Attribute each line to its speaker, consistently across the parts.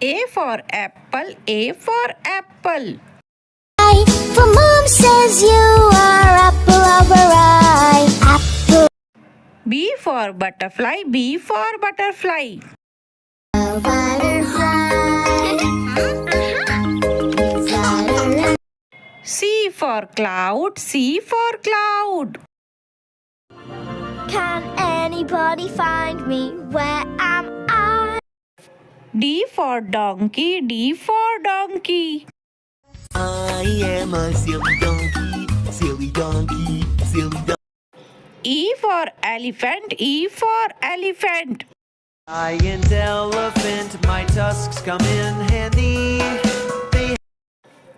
Speaker 1: A for apple, A for apple.
Speaker 2: For mom says you are apple of her eye. Apple.
Speaker 1: B for butterfly, B for butterfly. C for cloud, C for cloud.
Speaker 2: Can anybody find me? Where am I?
Speaker 1: D for donkey, D for donkey.
Speaker 3: I am a silly donkey, silly donkey, silly donkey.
Speaker 1: E for elephant, E for elephant.
Speaker 3: Giant elephant, my tusks come in handy.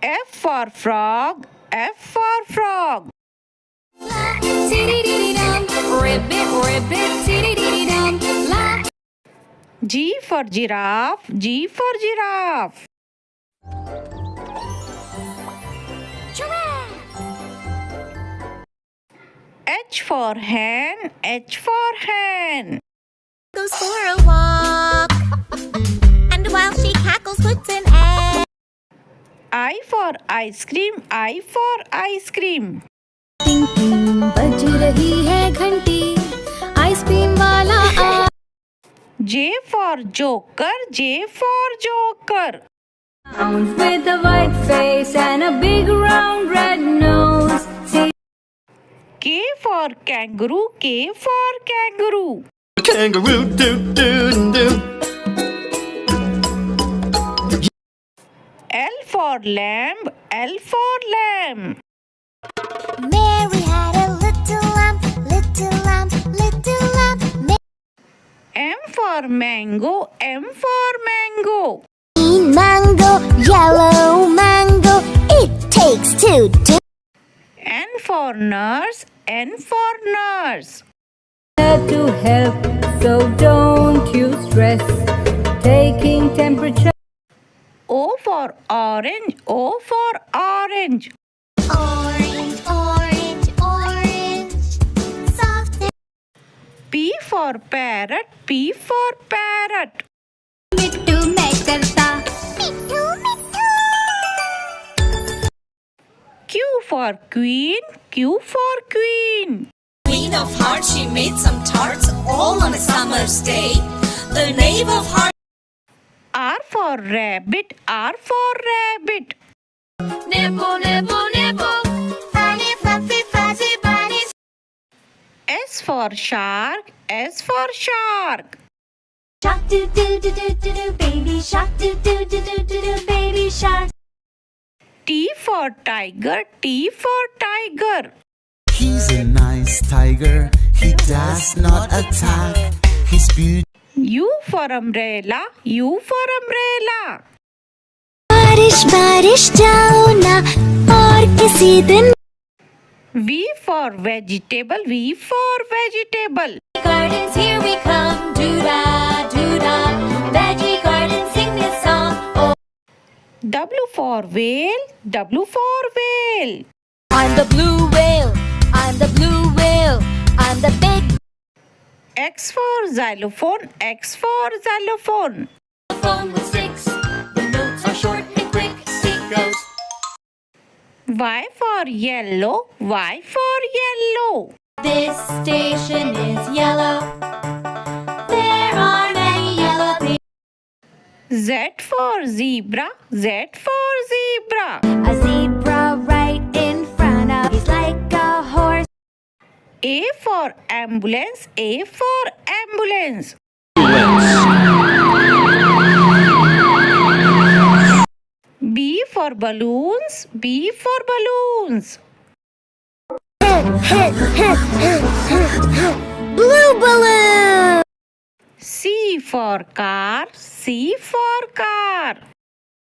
Speaker 1: F for frog, F for frog. G for giraffe, G for giraffe. H for hen, H for hen.
Speaker 2: Goes for a walk, and while she cackles, puts an egg.
Speaker 1: I for ice cream, I for ice cream.
Speaker 2: बज रही है घंटी, ice cream वाला आ.
Speaker 1: J for joker, J for joker.
Speaker 4: With a white face and a big round red nose.
Speaker 1: K for kangaroo, K for kangaroo.
Speaker 3: Kangaroo doo doo doo.
Speaker 1: L for lamb, L for lamb.
Speaker 2: Mary had a little lamb, little lamb, little lamb.
Speaker 1: M for mango, M for mango.
Speaker 2: Green mango, yellow mango, it takes two to.
Speaker 1: N for nurse, N for nurse.
Speaker 4: There to help, so don't you stress. Taking temperature.
Speaker 1: O for orange, O for orange.
Speaker 2: Orange, orange, orange, soft.
Speaker 1: P for parrot, P for parrot.
Speaker 2: मिट्टू मैं करता, मिट्टू मिट्टू.
Speaker 1: Q for queen, Q for queen.
Speaker 5: Queen of Hearts, she made some tarts all on a summer's day. The knave of hearts.
Speaker 1: R for rabbit, R for rabbit.
Speaker 5: Nibble, nibble, nibble.
Speaker 2: Funny, fluffy, fuzzy bunnies.
Speaker 1: S for shark, S for shark.
Speaker 2: Shark do do do do do do, baby shark do do do do do do, baby shark.
Speaker 1: T for tiger, T for tiger.
Speaker 6: He's a nice tiger, he does not attack. He's beautiful.
Speaker 1: U for umbrella, U for umbrella.
Speaker 2: बारिश बारिश जाओ ना और किसी दिन.
Speaker 1: V for vegetable, V for vegetable.
Speaker 2: Gardens, here we come, doo-da, doo-da. Veggie garden, sing this song. Oh.
Speaker 1: W for whale, W for whale.
Speaker 2: I'm the blue whale, I'm the blue whale, I'm the big
Speaker 1: X for xylophone, X for xylophone.
Speaker 2: phone with sticks. The notes are short and quick. It goes.
Speaker 1: Y for yellow, Y for yellow.
Speaker 2: This station is yellow. There are many yellow things.
Speaker 1: Z for zebra, Z for zebra.
Speaker 2: A zebra right in front of. He's like a horse.
Speaker 1: A for ambulance, A for ambulance. B for balloons, B for balloons.
Speaker 2: Blue balloon.
Speaker 1: C for car, C for car.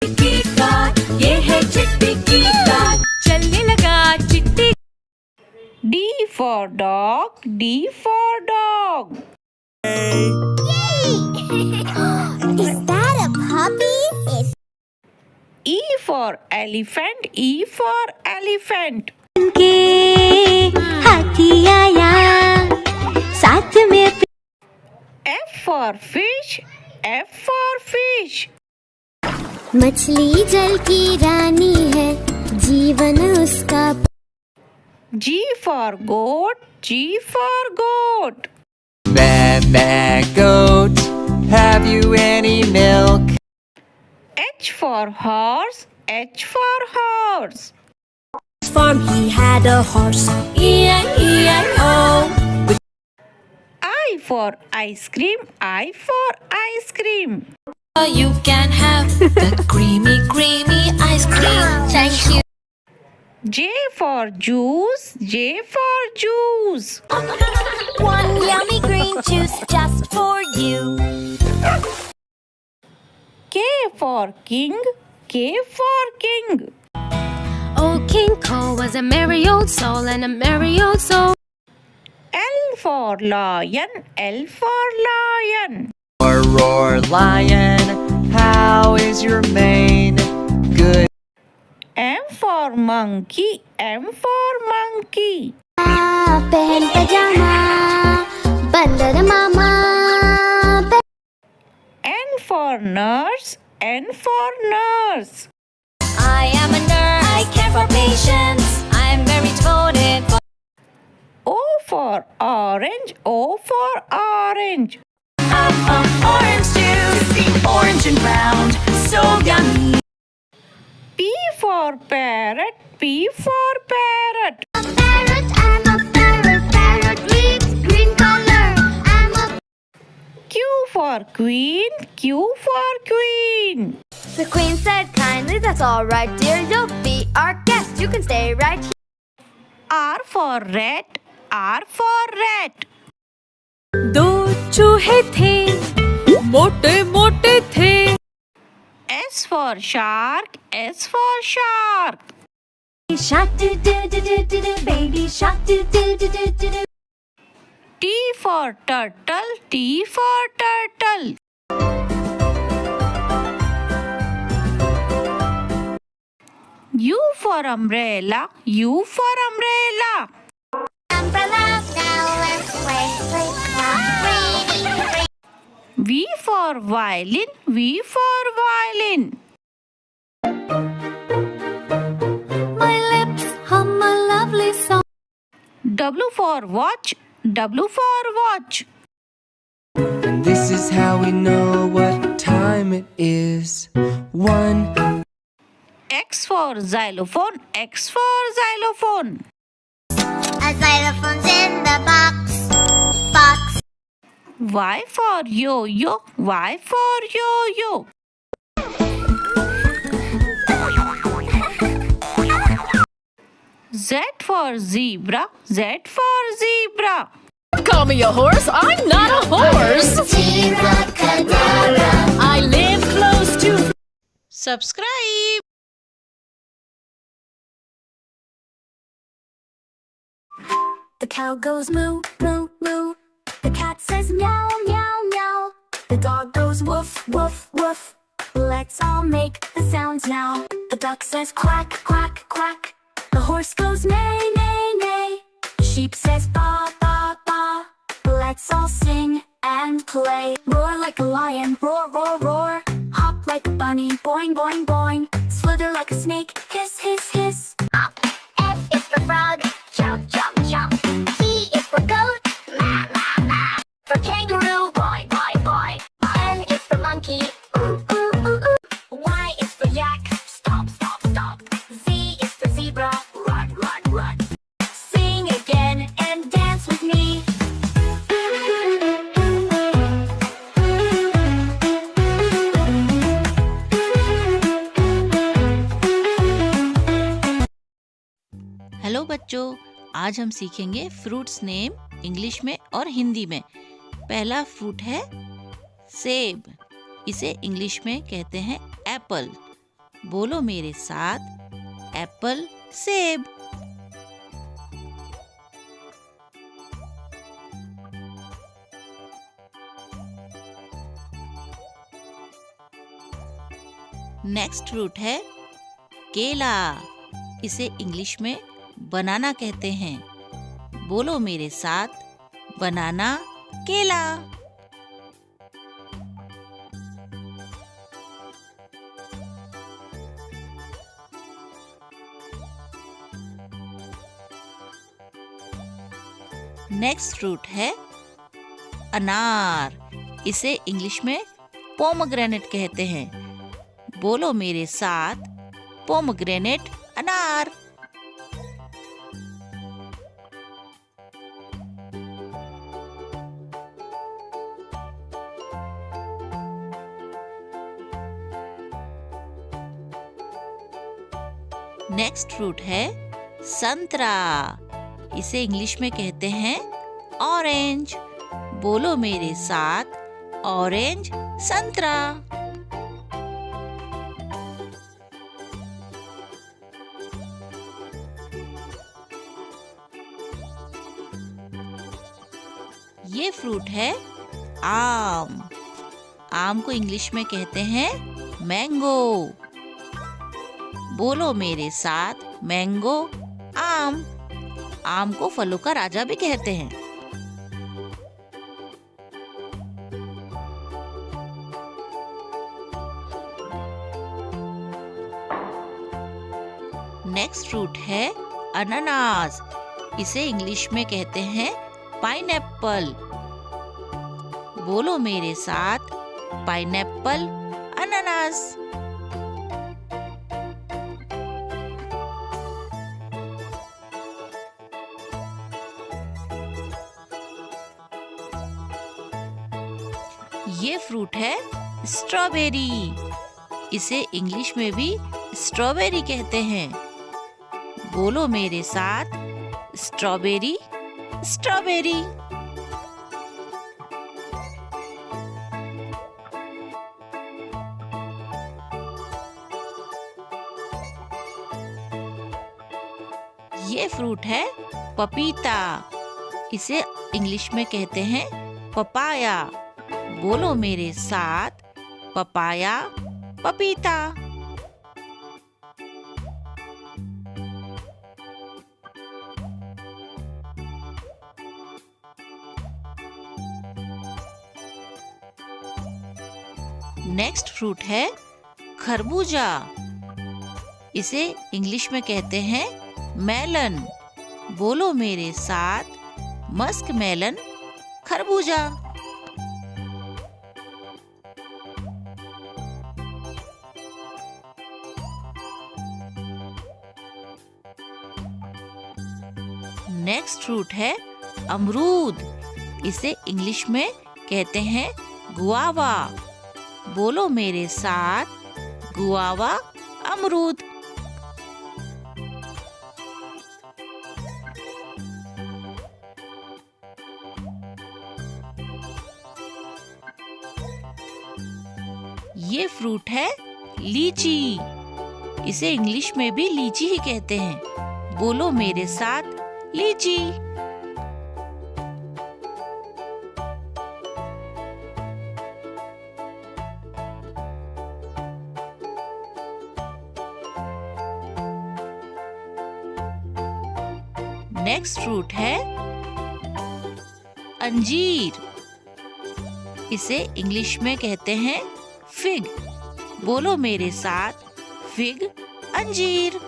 Speaker 4: की car, ये है चिट्टी की car, चलने लगा चिट्टी.
Speaker 1: D for dog, D for dog.
Speaker 2: Is that a puppy?
Speaker 1: E for elephant, E for elephant.
Speaker 2: हाथी आया साथ में.
Speaker 1: F for fish, F for fish.
Speaker 7: मछली जल की रानी है, जीवन उसका।
Speaker 1: G for goat, G for goat.
Speaker 8: Meh, goat, have you any milk?
Speaker 1: H for horse, H for horse.
Speaker 2: Farm he had a horse, E-I-E-I-O.
Speaker 1: I for ice cream, I for ice cream.
Speaker 2: You can have the creamy, creamy ice cream. Thank you.
Speaker 1: J for juice, J for juice.
Speaker 2: One yummy green juice just for you.
Speaker 1: K for king, K for king.
Speaker 7: Oh, King Cole was a merry old soul, and a merry old soul.
Speaker 1: L for lion, L for lion.
Speaker 8: Roar, roar, lion, how is your mane? Good.
Speaker 1: M for monkey, M for monkey.
Speaker 7: पहन पजामा, बंदर मामा।
Speaker 1: N for nurse, N for nurse.
Speaker 2: I am a nurse. I care for patients. I am very devoted.
Speaker 1: O for orange, O for orange.
Speaker 5: Orange juice, orange and round, so yummy.
Speaker 1: P for parrot, P for parrot.
Speaker 7: I'm a parrot, parrot reads green color. I'm a.
Speaker 1: Q for queen, Q for queen.
Speaker 7: The queen said kindly, that's all right, dear. You'll be our guest. You can stay right here.
Speaker 1: R for rat, R for rat.
Speaker 4: दो चूहे थे, मोटे मोटे थे।
Speaker 1: S for shark, S for shark.
Speaker 2: Shark do do do do do do, baby shark do do do do do do.
Speaker 1: T for turtle, T for turtle. U for umbrella, U for umbrella.
Speaker 7: Umbrella, now let's play.
Speaker 1: V for violin, V for violin.
Speaker 7: My lips hum a lovely song.
Speaker 1: W for watch, W for watch.
Speaker 8: And this is how we know what time it is. 1.
Speaker 1: X for xylophone, X for xylophone.
Speaker 7: A xylophone's in the box.
Speaker 1: Y for yo-yo, Y for yo-yo. Z for zebra, Z for zebra.
Speaker 4: Call me a horse, I'm not a horse.
Speaker 7: Zebra cadabra.
Speaker 4: I live close to.
Speaker 1: Subscribe.
Speaker 7: The cow goes moo, moo, moo. The cat says meow, meow, meow. The dog goes woof, woof, woof. Let's all make the sounds now. The duck says quack, quack, quack. The horse goes neigh, neigh, neigh. The sheep says ba, ba, ba. Let's all sing and play. Roar like a lion, roar, roar, roar. Hop like a bunny, boing, boing, boing. Slither like a snake, hiss, hiss, hiss. F is for frog, jump, jump, jump. E is for goat, ma, ma, ma. For kangaroo, boy, boy, boy. N is for monkey, ooh, ooh, ooh, ooh. Y is for yak, stop, stop, stop. Z is for zebra, run, run, run. Sing again and dance with me.
Speaker 9: Hello बच्चों, आज हम सीखेंगे fruits name English में और हिंदी में। पहला fruit है सेब। इसे इंग्लिश में कहते हैं एप्पल। बोलो मेरे साथ, एप्पल, सेब। नेक्स्ट फ्रूट है केला। इसे इंग्लिश में बनाना कहते हैं। बोलो मेरे साथ, बनाना, केला। नेक्स्ट फ्रूट है अनार। इसे इंग्लिश में पोमग्रेनेट कहते हैं। बोलो मेरे साथ, पोमग्रेनेट अनार। नेक्स्ट फ्रूट है संतरा। इसे इंग्लिश में कहते हैं ऑरेंज। बोलो मेरे साथ, ऑरेंज संतरा। ये फ्रूट है आम। आम को इंग्लिश में कहते हैं मैंगो। बोलो मेरे साथ, मैंगो आम। आम को फलों का राजा भी कहते हैं। नेक्स्ट फ्रूट है अनानास। इसे इंग्लिश में कहते हैं पाइनएप्पल। बोलो मेरे साथ, पाइनएप्पल अनानास। ये फ्रूट है स्ट्रॉबेरी। इसे इंग्लिश में भी स्ट्रॉबेरी कहते हैं। बोलो मेरे साथ, स्ट्रॉबेरी स्ट्रॉबेरी। ये फ्रूट है पपीता। इसे इंग्लिश में कहते हैं पपाया। बोलो मेरे साथ, पपाया पपीता। नेक्स्ट फ्रूट है खरबूजा। इसे इंग्लिश में कहते हैं मेलन। बोलो मेरे साथ, मस्क मेलन खरबूजा। नेक्स्ट फ्रूट है अमरूद। इसे इंग्लिश में कहते हैं गुआवा। बोलो मेरे साथ, गुआवा अमरूद। ये फ्रूट है लीची। इसे इंग्लिश में भी लीची ही कहते हैं। बोलो मेरे साथ, लीची। नेक्स्ट फ्रूट है अंजीर। इसे इंग्लिश में कहते हैं फिग। बोलो मेरे साथ, फिग अंजीर।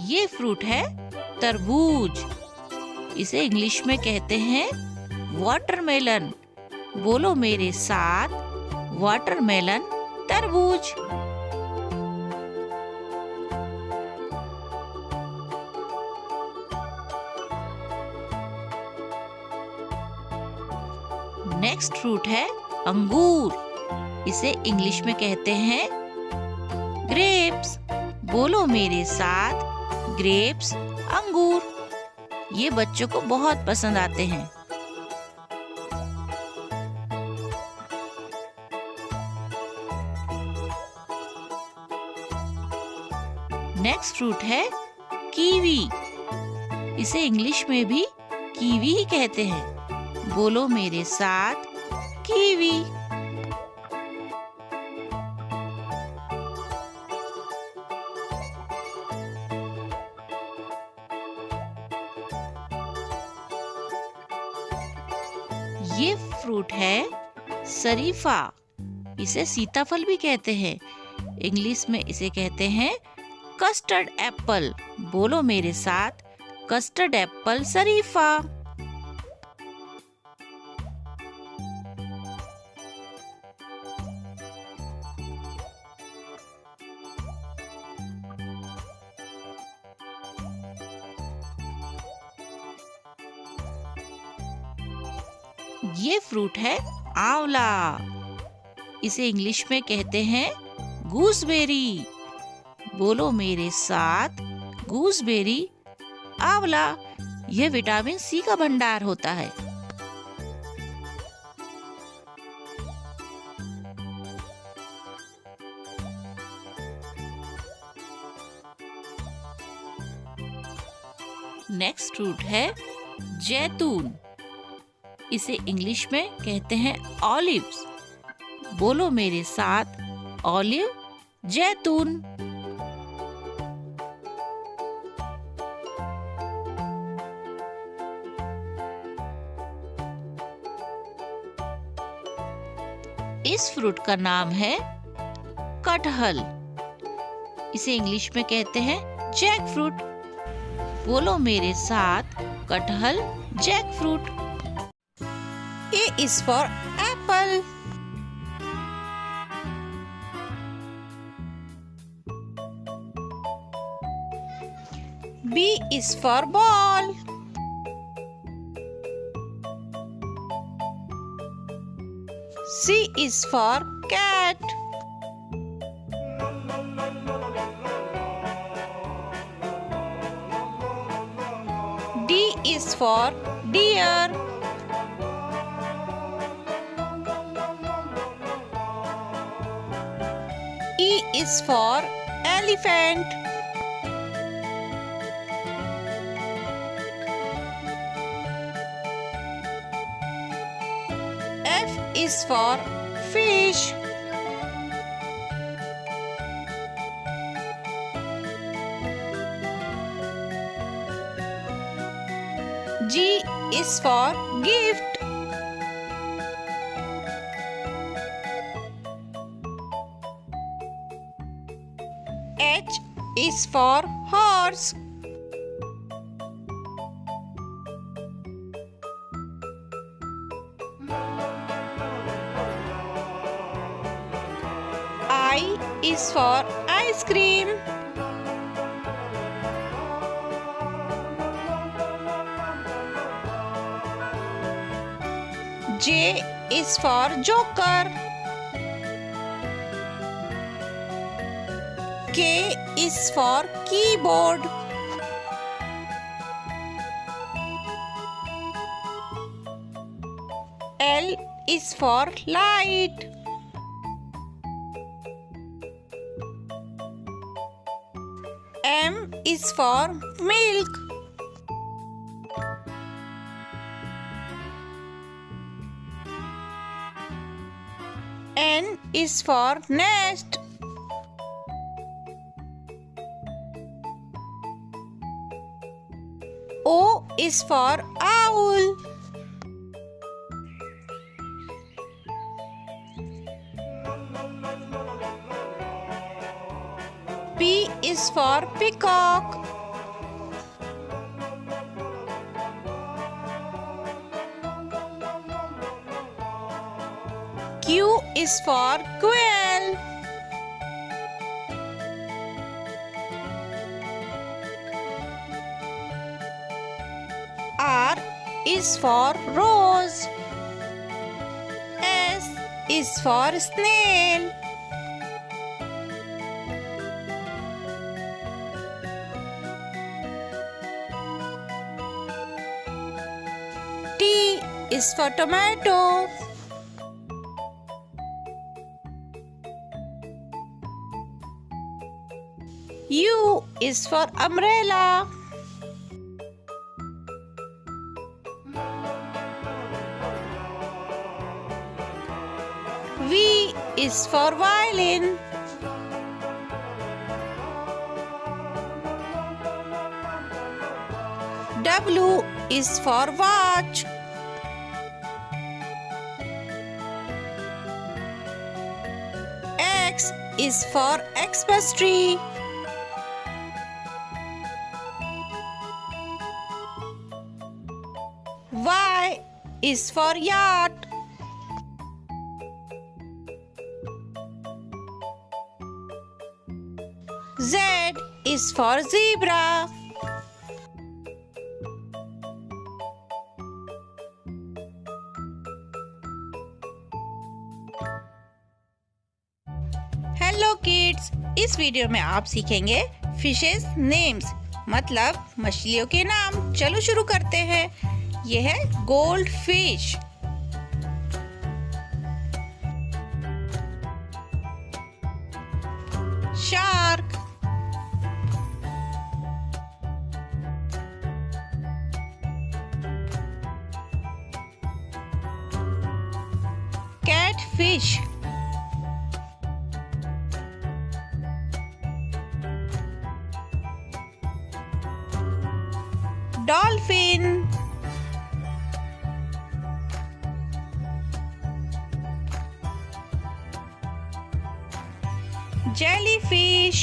Speaker 9: ये फ्रूट है तरबूज। इसे इंग्लिश में कहते हैं वाटरमेलन। बोलो मेरे साथ, वाटरमेलन तरबूज। नेक्स्ट फ्रूट है अंगूर। इसे इंग्लिश में कहते हैं ग्रेप्स। बोलो मेरे साथ, ग्रेप्स अंगूर। ये बच्चों को बहुत पसंद आते हैं। नेक्स्ट फ्रूट है कीवी। इसे इंग्लिश में भी कीवी ही कहते हैं। बोलो मेरे साथ, कीवी। ये फ्रूट है शरीफा। इसे सीताफल भी कहते हैं। इंग्लिश में इसे कहते हैं कस्टर्ड एप्पल। बोलो मेरे साथ, कस्टर्ड एप्पल शरीफा। ये फ्रूट है आंवला। इसे इंग्लिश में कहते हैं गूसबेरी। बोलो मेरे साथ, गूसबेरी, आंवला। यह विटामिन सी का भंडार होता है। नेक्स्ट फ्रूट है जैतून। इसे इंग्लिश में कहते हैं ऑलिव्स। बोलो मेरे साथ, ऑलिव, जैतून। इस फ्रूट का नाम है कटहल। इसे इंग्लिश में कहते हैं जैक फ्रूट। बोलो मेरे साथ, कटहल, jackfruit.
Speaker 1: A is for apple. B is for ball. C is for cat. D is for deer. E is for elephant. F is for fish. G is for gift. H is for horse. I is for ice cream. J is for joker. K is for keyboard. L is for light. M is for milk. N is for nest. O is for owl. P is for peacock. Q is for quail. R is for rose. S is for snail. T is for tomato. U is for umbrella. V is for violin. W is for watch. X
Speaker 5: is for Xmas tree.
Speaker 1: Y is for yacht. Z is for zebra. Hello kids, इस video में आप सीखेंगे fishes names, मतलब मछलियों के नाम। चलो शुरू करते हैं। यह है gold fish, shark, catfish, dolphin, jellyfish,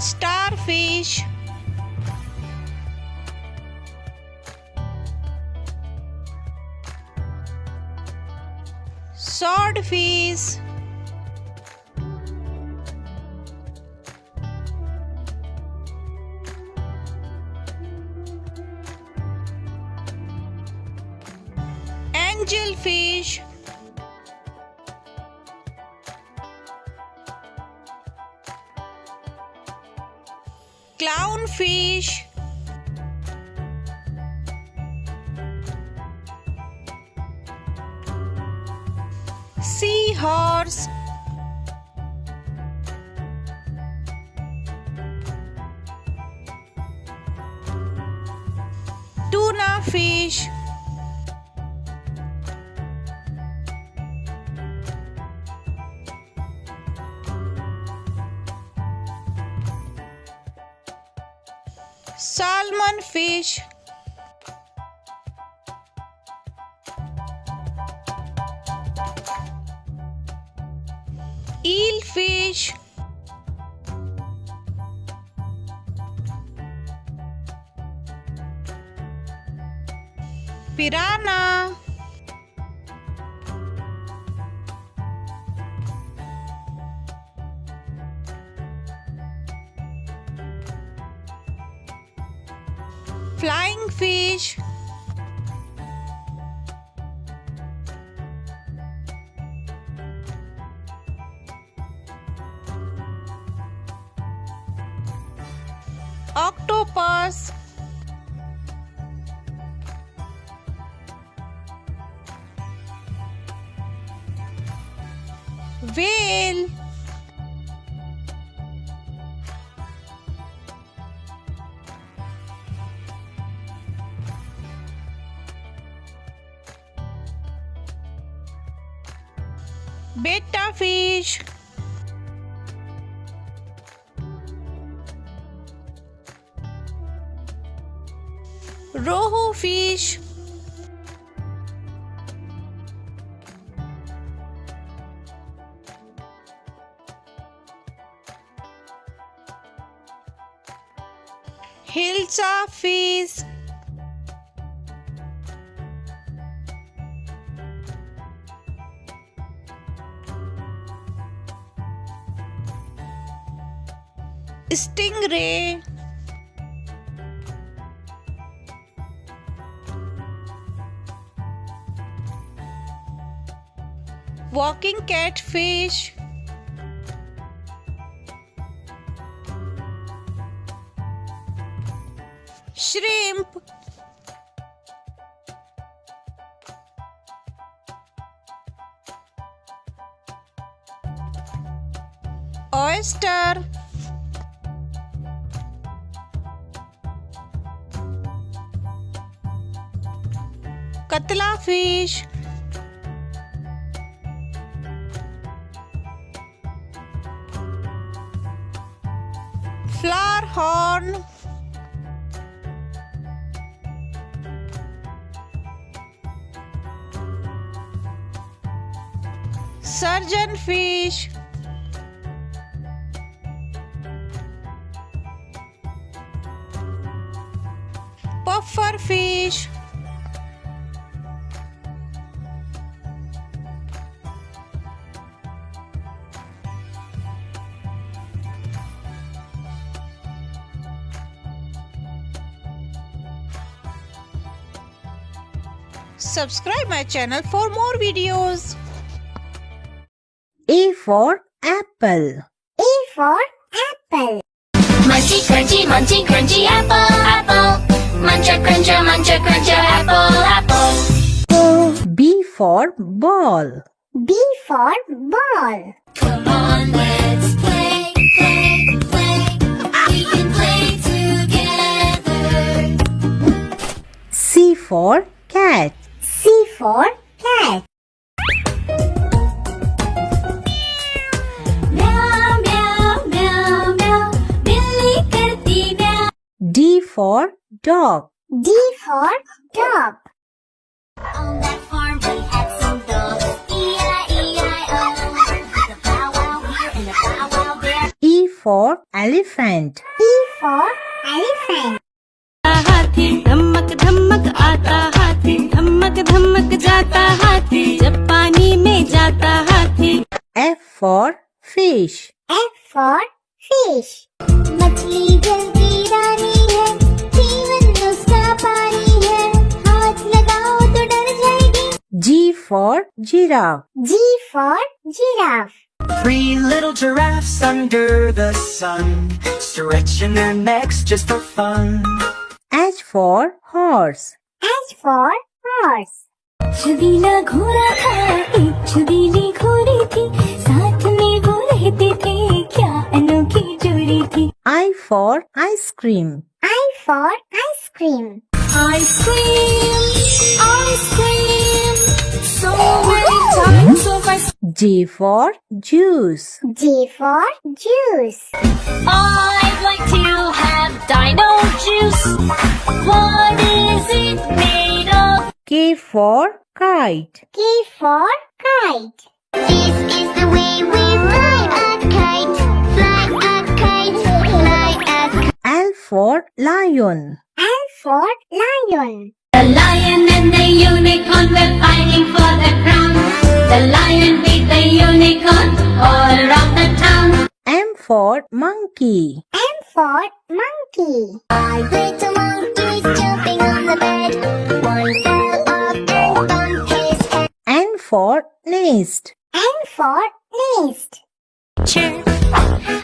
Speaker 1: starfish, swordfish, angelfish, clownfish, seahorse, tuna fish, salmon fish, eel fish, piranha, flying fish, octopus, whale, betta fish, rohu fish, hilsa fish, stingray, walking catfish, shrimp, oyster, katla fish, flower horn, surgeon fish, puffer fish, subscribe my channel for more videos.
Speaker 10: A for apple.
Speaker 7: A for apple.
Speaker 2: Munchy, crunchy apple, apple. Muncha, cruncha, apple, apple.
Speaker 10: B for ball.
Speaker 7: B for ball.
Speaker 2: Come on, let's play, play, play. We can play together.
Speaker 10: C for cat.
Speaker 7: C for cat.
Speaker 2: Meow, meow, meow, meow. Billy karti meow.
Speaker 10: D for dog.
Speaker 7: D for dog.
Speaker 2: On that farm we had some dogs. E-I-E-I-O. The bow wow here and the bow wow there.
Speaker 10: E for elephant.
Speaker 7: E for elephant.
Speaker 4: हाथी धमक धमक आता हाथी धमक धमक जाता हाथी जब पानी में जाता हाथी.
Speaker 10: F for fish.
Speaker 7: F for fish. मछली जल्दी रानी है, जीवन उसका पानी है, हाथ लगाओ तो डर जाएगी.
Speaker 10: G for giraffe.
Speaker 7: G for giraffe.
Speaker 3: 3 little giraffes under the sun, stretching their necks just for fun.
Speaker 10: H for horse.
Speaker 7: H for horse.
Speaker 2: छुदीला घोड़ा था एक छुदीली घोड़ी थी साथ में वो रहते थे क्या अनोखी जोड़ी थी.
Speaker 10: I for ice cream.
Speaker 7: I for ice cream.
Speaker 2: Ice cream, ice cream, so many times so fast.
Speaker 10: J for juice.
Speaker 7: J for juice.
Speaker 2: I'd like to have dino juice. What is it made of?
Speaker 10: K for kite.
Speaker 7: K for kite. This is the way we fly a kite. Fly a kite. Fly a kite.
Speaker 10: L for lion.
Speaker 7: L for lion.
Speaker 2: The lion and the unicorn were fighting for the crown. The lion beat the unicorn all around the town.
Speaker 10: M for monkey.
Speaker 7: M for monkey. 5 little monkeys jumping on the bed. One fell off and bumped his head.
Speaker 10: N for nest.
Speaker 7: N for nest.
Speaker 2: Chirp,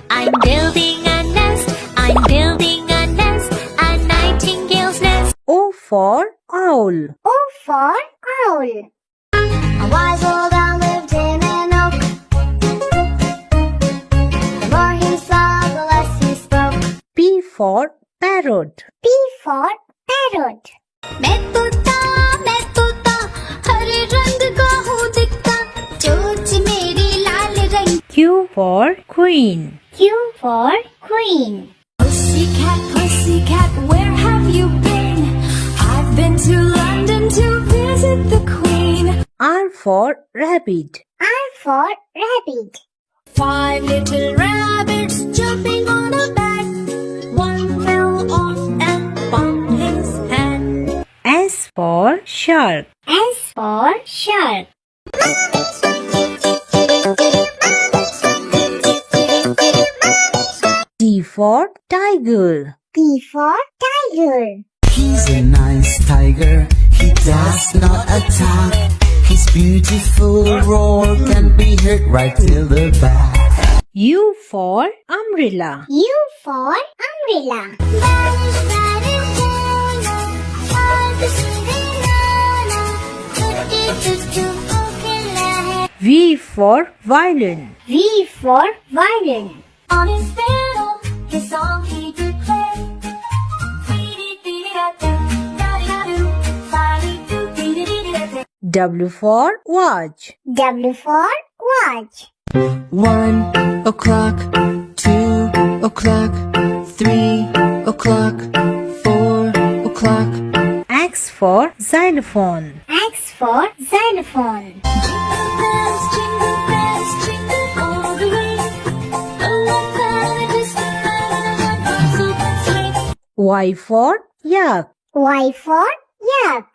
Speaker 2: I'm building a nest. I'm building a nest. A nightingale's nest.
Speaker 10: O for owl.
Speaker 7: O for owl. A wise old owl lived in an oak. The more he saw, the less he spoke.
Speaker 10: P for parrot.
Speaker 7: P for parrot.
Speaker 2: मैं तोता हरे रंग का हूँ दिखता चोंच मेरी लाल रंग.
Speaker 10: Q for queen.
Speaker 7: Q for queen.
Speaker 4: Pussycat, where have you been? I've been to London to visit the Queen.
Speaker 10: R for rabbit.
Speaker 7: R for rabbit.
Speaker 2: 5 little rabbits jumping on a bed. One fell off and bumped his head.
Speaker 10: S for shark.
Speaker 7: S for shark.
Speaker 10: T for tiger.
Speaker 7: T for tiger.
Speaker 6: He's a nice tiger, he does not attack. His beautiful roar can be heard right till the back.
Speaker 10: U for umbrella.
Speaker 7: U for umbrella. Vanish, vanish, Lola, all the Cinderella. Tutti, okala hai.
Speaker 10: V for violin.
Speaker 7: V for violin.
Speaker 2: On his fiddle, his song he did play.
Speaker 10: W for watch.
Speaker 7: W for watch.
Speaker 8: 1 o'clock, 2 o'clock, 3 o'clock, 4 o'clock.
Speaker 10: X for xylophone.
Speaker 7: X for xylophone.
Speaker 2: Jingle bells,
Speaker 10: Y for yak.
Speaker 7: Y for yak.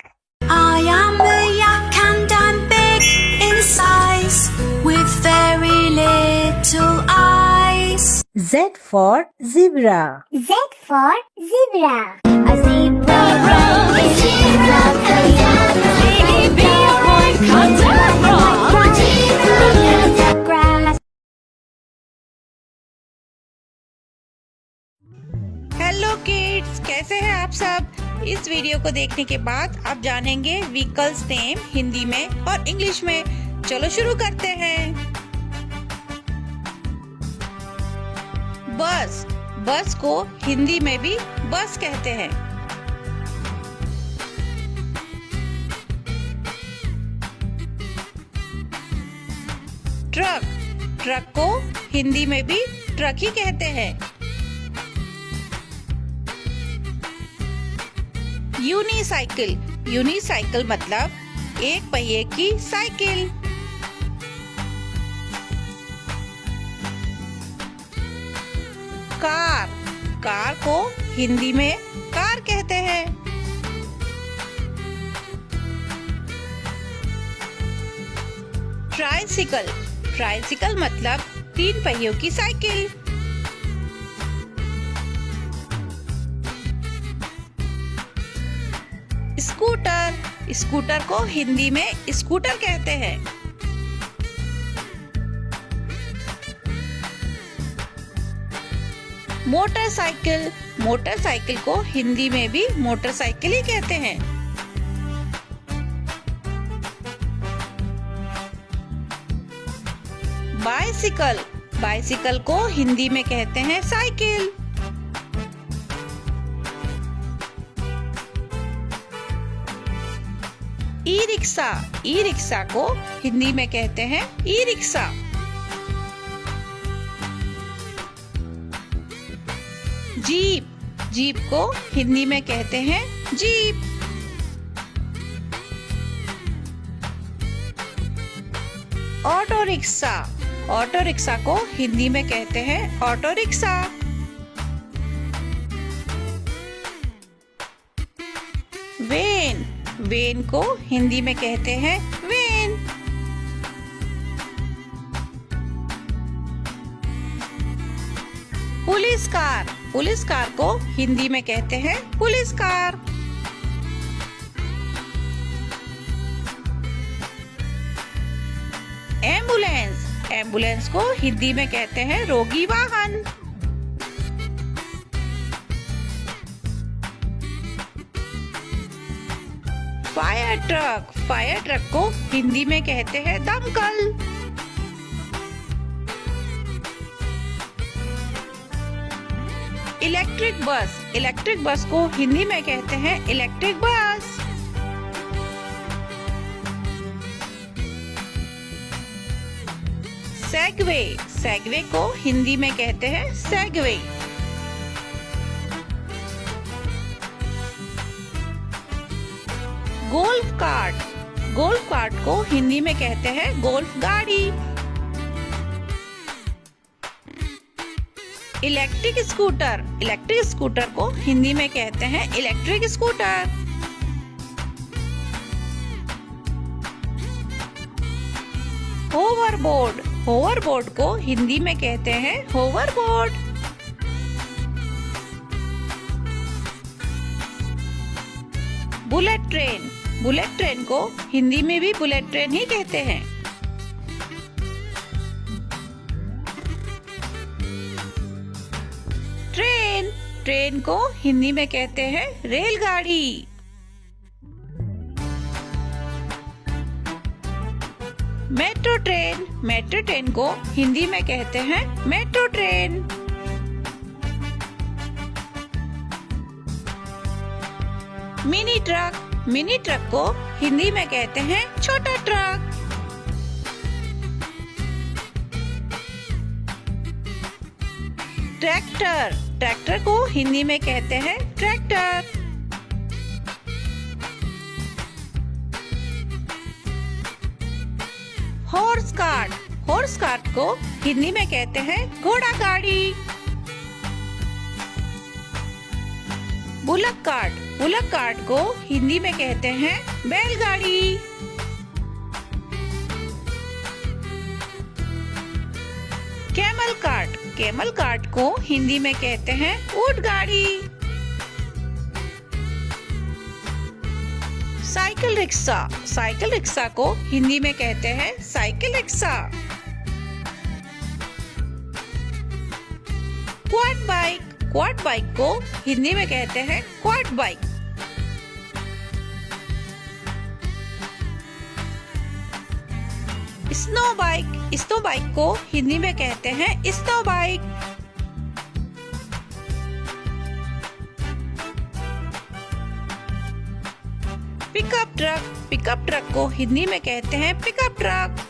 Speaker 5: I am a yak and I'm big in size with very little eyes.
Speaker 10: Z for zebra.
Speaker 7: Z for zebra. A zebra runs, a zebra goes.
Speaker 5: Baby, boy, cut
Speaker 7: Grass.
Speaker 1: Hello kids, कैसे हैं आप सब? इस video को देखने के बाद आप जानेंगे व्हीकल्स नेम हिंदी में और इंग्लिश में। चलो शुरू करते हैं। बस, बस को हिंदी में भी बस कहते हैं। ट्रक, ट्रक को हिंदी में भी ट्रक ही कहते हैं। यूनिसाइकिल, यूनिसाइकिल मतलब एक पहिए की साइकिल। कार, कार को हिंदी में कार कहते हैं। ट्राइसिकल, ट्राइसिकल मतलब तीन पहियों की साइकिल। स्कूटर, स्कूटर को हिंदी में स्कूटर कहते हैं। मोटरसाइकिल, मोटरसाइकिल को हिंदी में भी मोटरसाइकिल ही कहते हैं। बाइसिकल, बाइसिकल को हिंदी में कहते हैं cycle. E rickshaw, e rickshaw को हिंदी में कहते हैं ई रिक्शा। जीप, जीप को हिंदी में कहते हैं jeep. Auto rickshaw, auto rickshaw को हिंदी में कहते हैं ऑटो रिक्शा। वेन, वेन को हिंदी में कहते हैं when. Police car, police car को हिंदी में कहते हैं पुलिस कार। एम्बुलेंस, एम्बुलेंस को हिंदी में कहते हैं रोगी वाहन। फायर ट्रक, फायर ट्रक को हिंदी में कहते हैं दमकल। इलेक्ट्रिक बस, इलेक्ट्रिक बस को हिंदी में कहते हैं इलेक्ट्रिक बस। सेगवे, सेगवे को हिंदी में कहते हैं Segway. Golf cart, golf cart को हिंदी में कहते हैं गोल्फ गाड़ी। इलेक्ट्रिक स्कूटर, इलेक्ट्रिक स्कूटर को हिंदी में कहते हैं इलेक्ट्रिक स्कूटर। होवरबोर्ड, होवरबोर्ड को हिंदी में कहते हैं hoverboard. Bullet train, bullet train को हिंदी में भी बुलेट ट्रेन ही कहते हैं। ट्रेन, ट्रेन को हिंदी में कहते हैं रेलगाड़ी। मेट्रो ट्रेन, मेट्रो ट्रेन को हिंदी में कहते हैं metro train. Mini truck, mini truck को हिंदी में कहते हैं छोटा ट्रक। ट्रैक्टर, ट्रैक्टर को हिंदी में कहते हैं tractor. Horse cart, horse cart को हिंदी में कहते हैं घोड़ा गाड़ी। बुलक कार्ट को हिंदी में कहते हैं बैलगाड़ी। कैमल कार्ट को हिंदी में कहते हैं ऊंटगाड़ी। साइकिल रिक्शा को हिंदी में कहते हैं साइकिल रिक्शा। क्वाड बाइक को हिंदी में कहते हैं क्वाड बाइक। स्नो बाइक को हिंदी में कहते हैं स्नो बाइक। पिकअप ट्रक को हिंदी में कहते हैं pickup truck.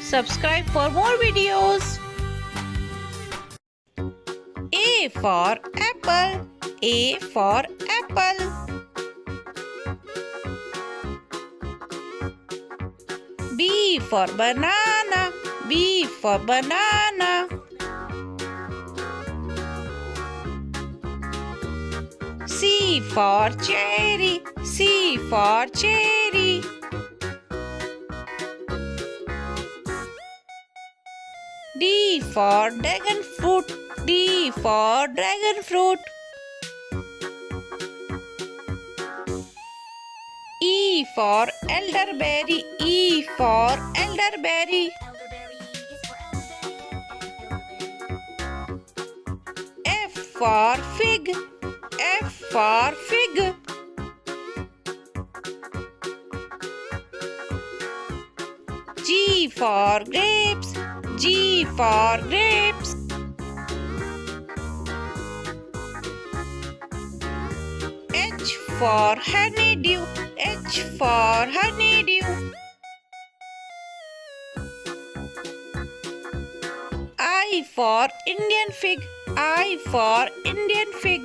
Speaker 1: Subscribe for more videos. A for apple. A for apple. B for banana. B for banana. C for cherry. C for cherry. D for dragon fruit. D for dragon fruit. E for elderberry. E for elderberry. F for fig. F for fig. G for grapes. G for grapes. H for honeydew. H for honeydew. I for Indian fig. I for Indian fig.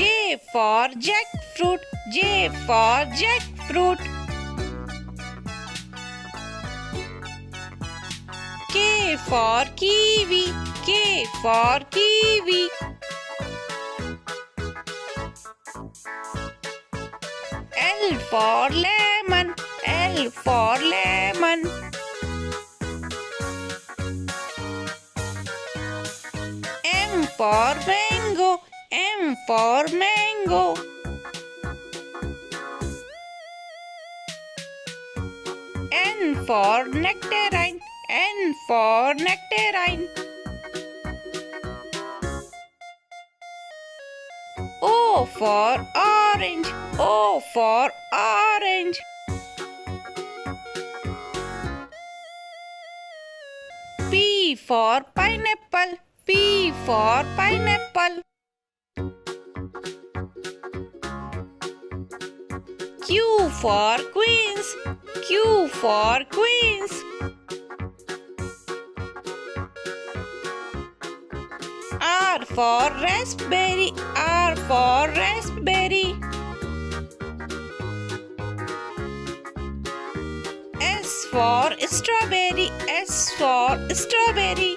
Speaker 1: J for jackfruit. J for jackfruit. K for kiwi. K for kiwi. L for lemon. L for lemon. M for mango. M for mango. N for nectarine. N for nectarine. O for orange. O for orange. P for pineapple. P for pineapple. Q for queens. Q for queens. R for raspberry. R for raspberry. S for strawberry. S for strawberry.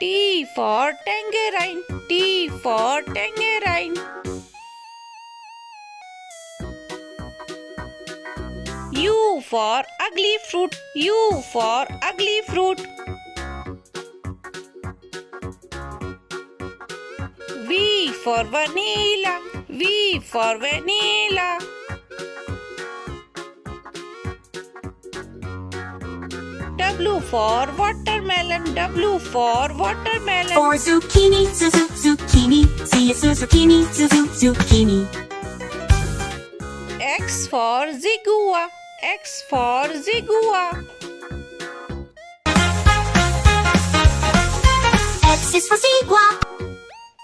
Speaker 1: T for tangerine. T for tangerine. U for ugly fruit. U for ugly fruit. V for vanilla. V for vanilla. W for watermelon. W for watermelon.
Speaker 2: For zucchini, zucchini. C is zucchini, zucchini.
Speaker 1: X for zigua. X for zigua.
Speaker 2: X is for zigua.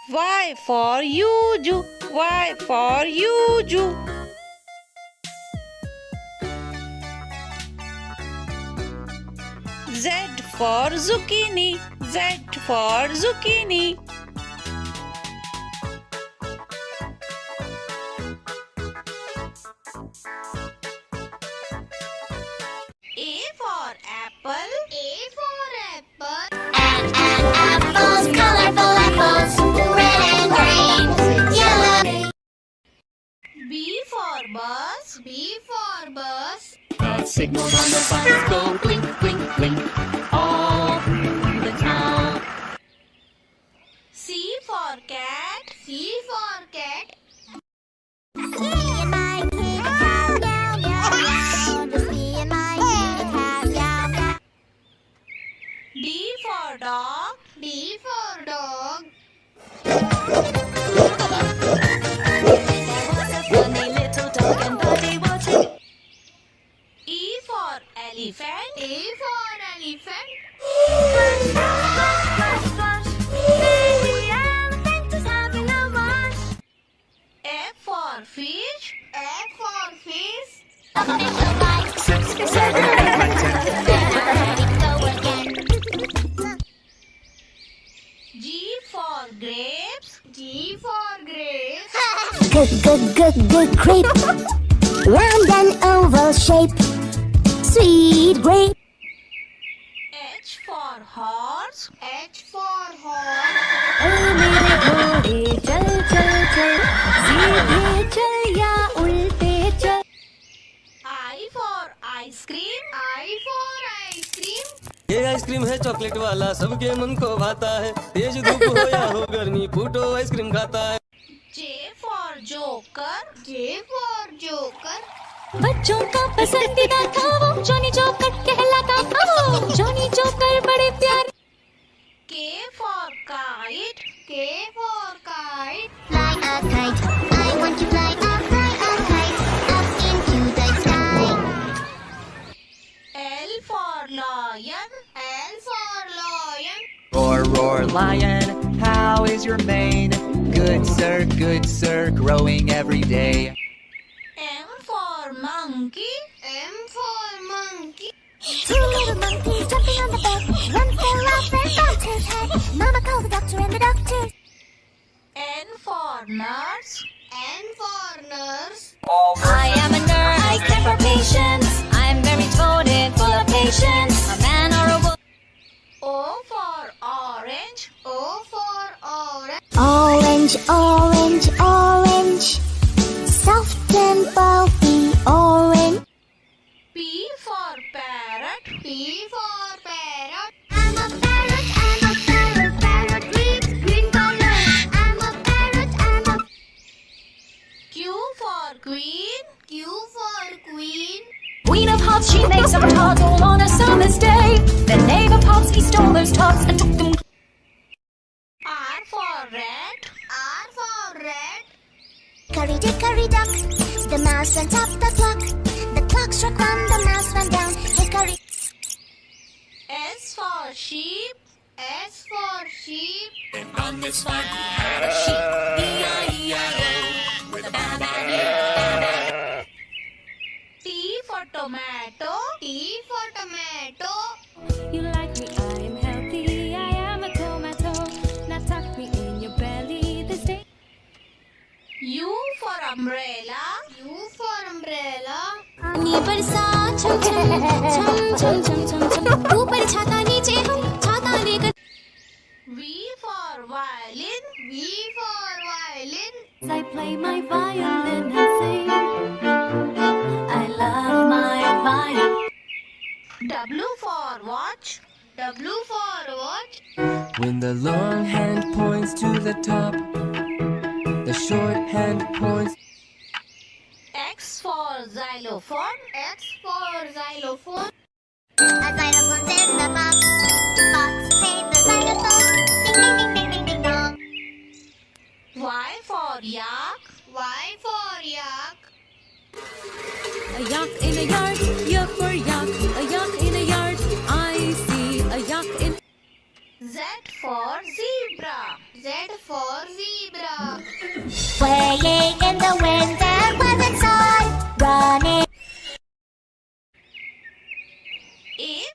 Speaker 1: Y for yuzu. Y for yuzu. Z for zucchini. Z for zucchini.
Speaker 3: signals on the buses go blink, blink, blink all through the town.
Speaker 1: C for cat. C for cat.
Speaker 7: Me and my kitty cat, meow, meow, meow. Just me and my kitty cat, meow, meow.
Speaker 1: D for dog. D for dog.
Speaker 7: There was a funny little dog and Buddy was it.
Speaker 1: E for elephant. E for elephant.
Speaker 7: Splash, splash, splash, splash. The elephant is having a rush.
Speaker 1: F for fish. F for fish. G for grapes. G for grapes.
Speaker 2: Good grape. Round and oval shape. Sweet grape.
Speaker 1: H for horse. H for horse.
Speaker 2: ओ मेरे घोड़े चल चल चल सीधे चल या उल्टे चल.
Speaker 1: I for ice cream. I for ice cream.
Speaker 8: ये आइसक्रीम है चॉकलेट वाला, सबके मन को भाता है, तेज धूप हो या हो गर्मी, फूटो आइसक्रीम खाता है.
Speaker 1: J for joker. J for joker.
Speaker 2: बच्चों का पसंदीदा था वो जॉनी जोकर कहलाता था वो जॉनी जोकर बड़े प्यारे.
Speaker 1: K for kite. K for kite.
Speaker 7: Fly a kite. I want to fly a kite up into the sky.
Speaker 1: L for lion. L for lion.
Speaker 3: Roar, roar, lion, how is your mane? Good sir, growing every day.
Speaker 1: M for monkey. M for monkey.
Speaker 7: Two little monkeys jumping on the bed. One fell off and bumped his head. Mama called the doctor and the doctor.
Speaker 1: N for nurse. N for nurse.
Speaker 2: I am a nurse. I care for patients. I'm very devoted, full of patience. A man or a woman.
Speaker 1: O for orange. O for orange.
Speaker 2: Orange, orange, orange. Soft and pulpy orange.
Speaker 1: P for parrot. P for parrot.
Speaker 7: I'm a parrot, parrot reads green color. I'm a parrot,
Speaker 1: Q for queen. Q for queen.
Speaker 2: Queen of Hearts, she makes her toddle on a summer's day. The knave of Hearts, he stole those tarts and took them.
Speaker 1: R for rat. R for rat.
Speaker 7: Curry dickory dock, the mouse went up the clock. The clock struck one, the mouse went down. Hickory.
Speaker 1: S for sheep. S for sheep.
Speaker 3: And on this farm he had a sheep, E-I-E-I-O, with a ba-ba-dee-ba-ba.
Speaker 1: T for tomato. T for tomato.
Speaker 4: You like me, I am healthy, I am a tomato. Now tuck me in your belly this day.
Speaker 1: U for umbrella. U for umbrella.
Speaker 7: पानी बरसा छम छम छम छम छम छम छम ऊपर छाता नीचे हम छाता लेकर.
Speaker 1: V for violin. V for violin.
Speaker 2: I play my violin and sing. I love my violin.
Speaker 1: W for watch. W for watch.
Speaker 8: When the long hand points to the top, the short hand points.
Speaker 1: X for xylophone. X for xylophone.
Speaker 7: A xylophone's in the box. Box plays the xylophone. Ding ding ding ding ding ding dong.
Speaker 1: Y for yak. Y for yak.
Speaker 4: A yak in a yard, yuck for yak. A yak in a yard, I see a yak in.
Speaker 1: Z for zebra. Z for zebra.
Speaker 2: Playing